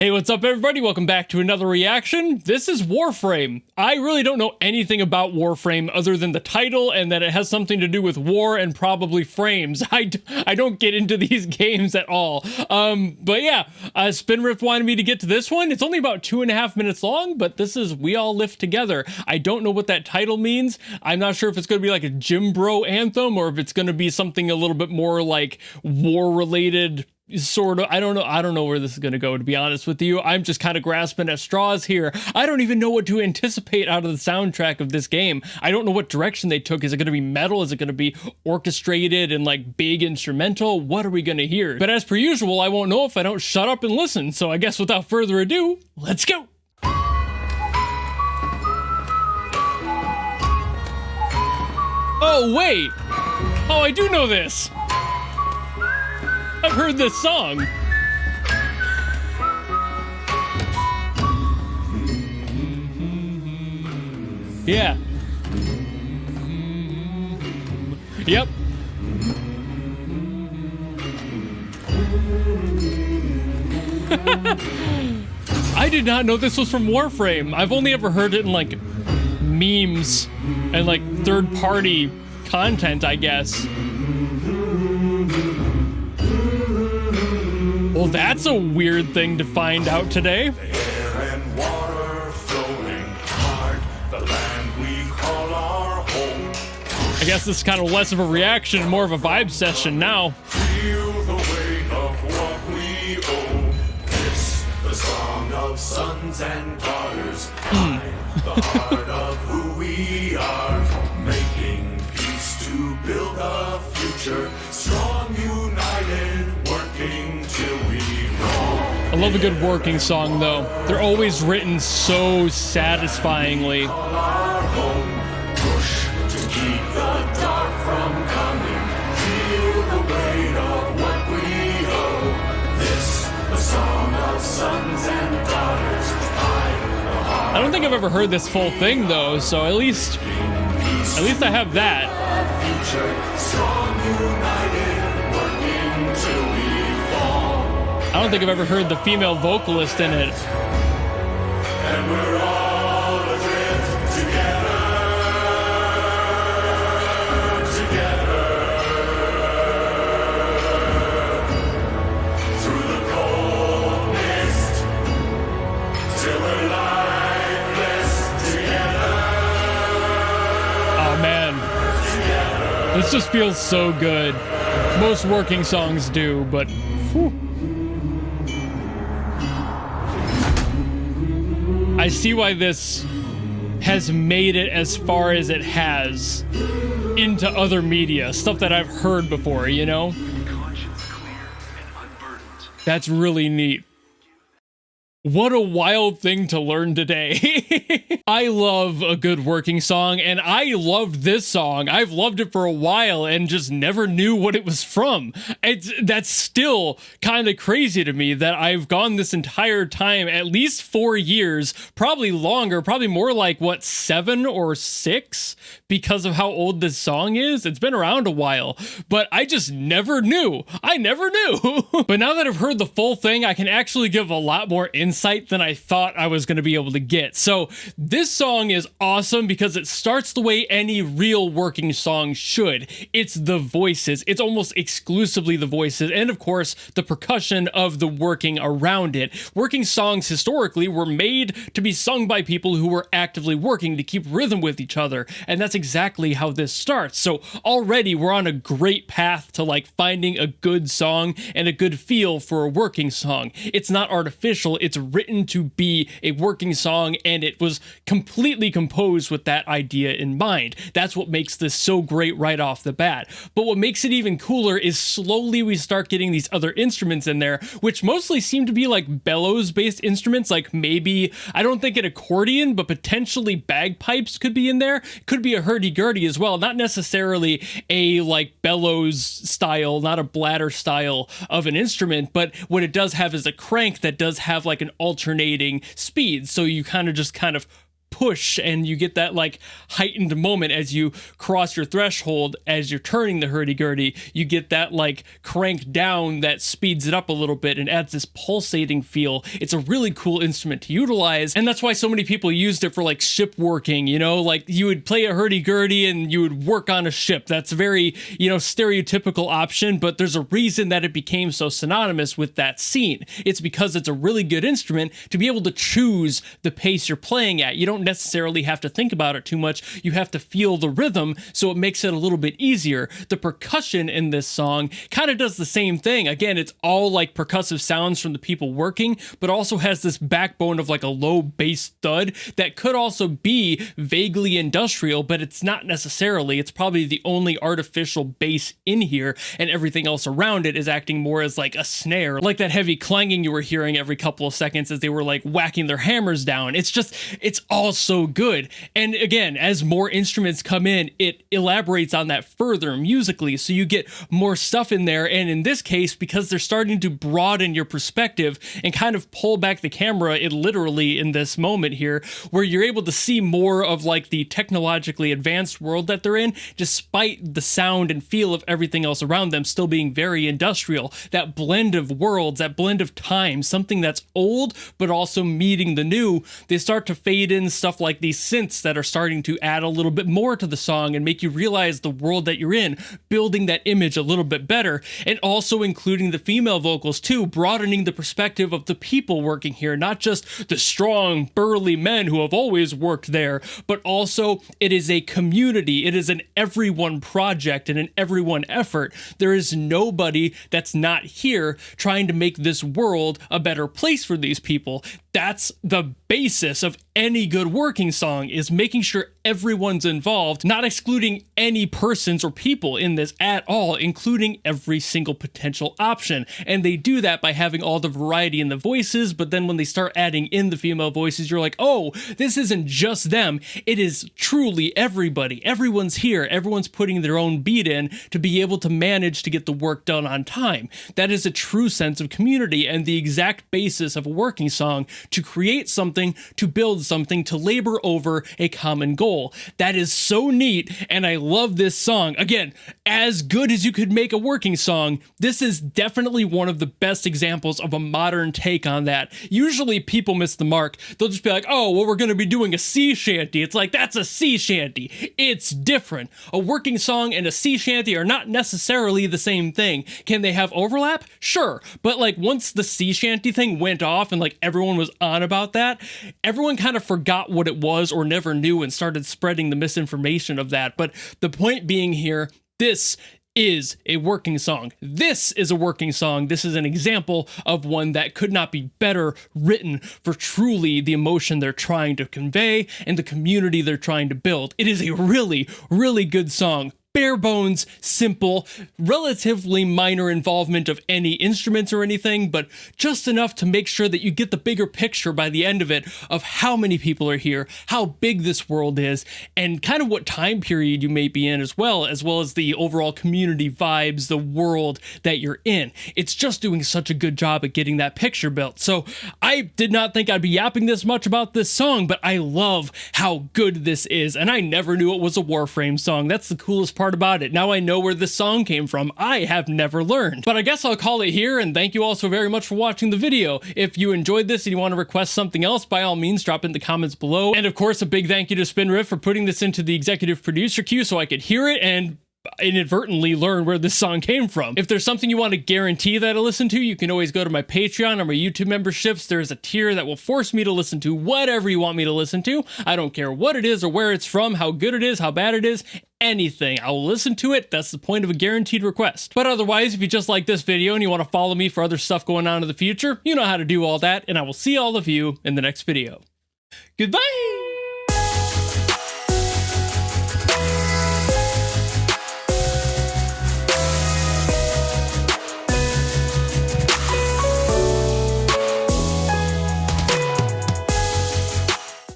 Hey, what's up everybody? Welcome back to another reaction. This is Warframe. I really don't know anything about Warframe other than the title and that it has something to do with war and probably frames. I don't get into these games at all. But yeah, Spinrift wanted me to get to this one. It's only about 2.5 minutes long, but this is We All Live Together. I don't know what that title means. I'm not sure if it's going to be like a gym bro anthem or if it's going to be something a little bit more like war related. Sort of, I don't know where this is going to go, to be honest with you. I'm just kind of grasping at straws here. I don't even know what to anticipate out of the soundtrack of this game. I don't know what direction they took. Is it going to be metal? Is it going to be orchestrated and like big instrumental? What are we going to hear? But as per usual, I won't know if I don't shut up and listen. So I guess without further ado, let's go. Oh, wait. Oh, I do know this. I've heard this song. Yeah. Yep. I did not know this was from Warframe. I've only ever heard it in like memes and like third-party content, I guess. Well, that's a weird thing to find out today. The air and water flowing hard, the land we call our home. I guess this is kind of less of a reaction, more of a vibe session now. Feel the weight of what we owe. This, the song of sons and daughters. Behind the heart of who we are. Making peace to build a future. Strong, united, working till we fall. I love a good working song, though. They're always written so satisfyingly. Call our home. Push to keep the dark from coming. Feel the weight of what we owe. This, the song of sons and daughters. I don't think I've ever heard this full thing, though, so at least I have that. Future, strong, united, working till we fall. I don't think I've ever heard the female vocalist in it. And we're all adrift together, through the cold mist, till we're lifeless together. Oh man, this just feels so good. Most working songs do, but whew. I see why this has made it as far as it has into other media, stuff that I've heard before, you know? That's really neat. What a wild thing to learn today. I love a good working song, and I loved this song. I've loved it for a while and just never knew what it was from. That's still kind of crazy to me that I've gone this entire time, at least 4 years, probably longer, probably more like, what, 7 or 6, because of how old this song is. It's been around a while, but I just never knew. I never knew. But now that I've heard the full thing, I can actually give a lot more insight than I thought I was going to be able to get. So this song is awesome because it starts the way any real working song should. It's the voices. It's almost exclusively the voices, and of course the percussion of the working around it. Working songs historically were made to be sung by people who were actively working to keep rhythm with each other, and that's exactly how this starts. So already we're on a great path to like finding a good song and a good feel for a working song. It's not artificial, it's written to be a working song, and it was completely composed with that idea in mind. That's what makes this so great right off the bat. But what makes it even cooler is slowly we start getting these other instruments in there, which mostly seem to be like bellows-based instruments, like maybe, I don't think an accordion, but potentially bagpipes could be in there. Could be a hurdy-gurdy as well, not necessarily a like bellows style, not a bladder style of an instrument, but what it does have is a crank that does have like an alternating speed, so you kind of push, and you get that like heightened moment as you cross your threshold as you're turning the hurdy-gurdy. You get that like crank down that speeds it up a little bit and adds this pulsating feel. It's a really cool instrument to utilize, and that's why so many people used it for like ship working, you know, like you would play a hurdy-gurdy and you would work on a ship. That's very, you know, stereotypical option, but there's a reason that it became so synonymous with that scene. It's because it's a really good instrument to be able to choose the pace you're playing at. You don't necessarily have to think about it too much. You have to feel the rhythm, so it makes it a little bit easier. The percussion in this song kind of does the same thing. Again, it's all like percussive sounds from the people working, but also has this backbone of like a low bass thud that could also be vaguely industrial, but it's not necessarily. It's probably the only artificial bass in here, and everything else around it is acting more as like a snare, like that heavy clanging you were hearing every couple of seconds as they were like whacking their hammers down. It's all so good. And again, as more instruments come in, it elaborates on that further musically, so you get more stuff in there. And in this case, because they're starting to broaden your perspective and kind of pull back the camera, it literally in this moment here, where you're able to see more of like the technologically advanced world that they're in, despite the sound and feel of everything else around them still being very industrial. That blend of worlds, that blend of time, something that's old but also meeting the new. They start to fade in stuff like these synths that are starting to add a little bit more to the song and make you realize the world that you're in, building that image a little bit better, and also including the female vocals too, broadening the perspective of the people working here, not just the strong, burly men who have always worked there, but also it is a community. It is an everyone project and an everyone effort. There is nobody that's not here trying to make this world a better place for these people. That's the basis of any good working song, is making sure everyone's involved, not excluding any persons or people in this at all, including every single potential option. And they do that by having all the variety in the voices, but then when they start adding in the female voices, you're like, oh, this isn't just them. It is truly everybody. Everyone's here. Everyone's putting their own beat in to be able to manage to get the work done on time. That is a true sense of community and the exact basis of a working song, to create something, to build something, to labor over a common goal. That is so neat, and I love this song. Again, as good as you could make a working song, this is definitely one of the best examples of a modern take on that. Usually people miss the mark. They'll just be like, oh, well, we're going to be doing a sea shanty. It's like, that's a sea shanty. It's different. A working song and a sea shanty are not necessarily the same thing. Can they have overlap? Sure. But like once the sea shanty thing went off and like everyone was on about that, everyone kind of forgot what it was or never knew and started spreading the misinformation of that. But the point being here, this is a working song. This is a working song. This is an example of one that could not be better written for truly the emotion they're trying to convey and the community they're trying to build. It is a really, really good song. Bare bones, simple, relatively minor involvement of any instruments or anything, but just enough to make sure that you get the bigger picture by the end of it of how many people are here, how big this world is, and kind of what time period you may be in as well as the overall community vibes, the world that you're in. It's just doing such a good job at getting that picture built. So I did not think I'd be yapping this much about this song, but I love how good this is, and I never knew it was a Warframe song. That's the coolest part about it. Now I know where this song came from. I have never learned. But I guess I'll call it here, and thank you all so very much for watching the video. If you enjoyed this and you want to request something else, by all means drop it in the comments below. And of course, a big thank you to Spinriff for putting this into the executive producer queue so I could hear it and inadvertently learn where this song came from. If there's something you want to guarantee that I listen to, you can always go to my Patreon or my YouTube memberships. There's a tier that will force me to listen to whatever you want me to listen to. I don't care what it is or where it's from, how good it is, how bad it is, anything. I will listen to it. That's the point of a guaranteed request. But otherwise, if you just like this video and you want to follow me for other stuff going on in the future, you know how to do all that, and I will see all of you in the next video. Goodbye!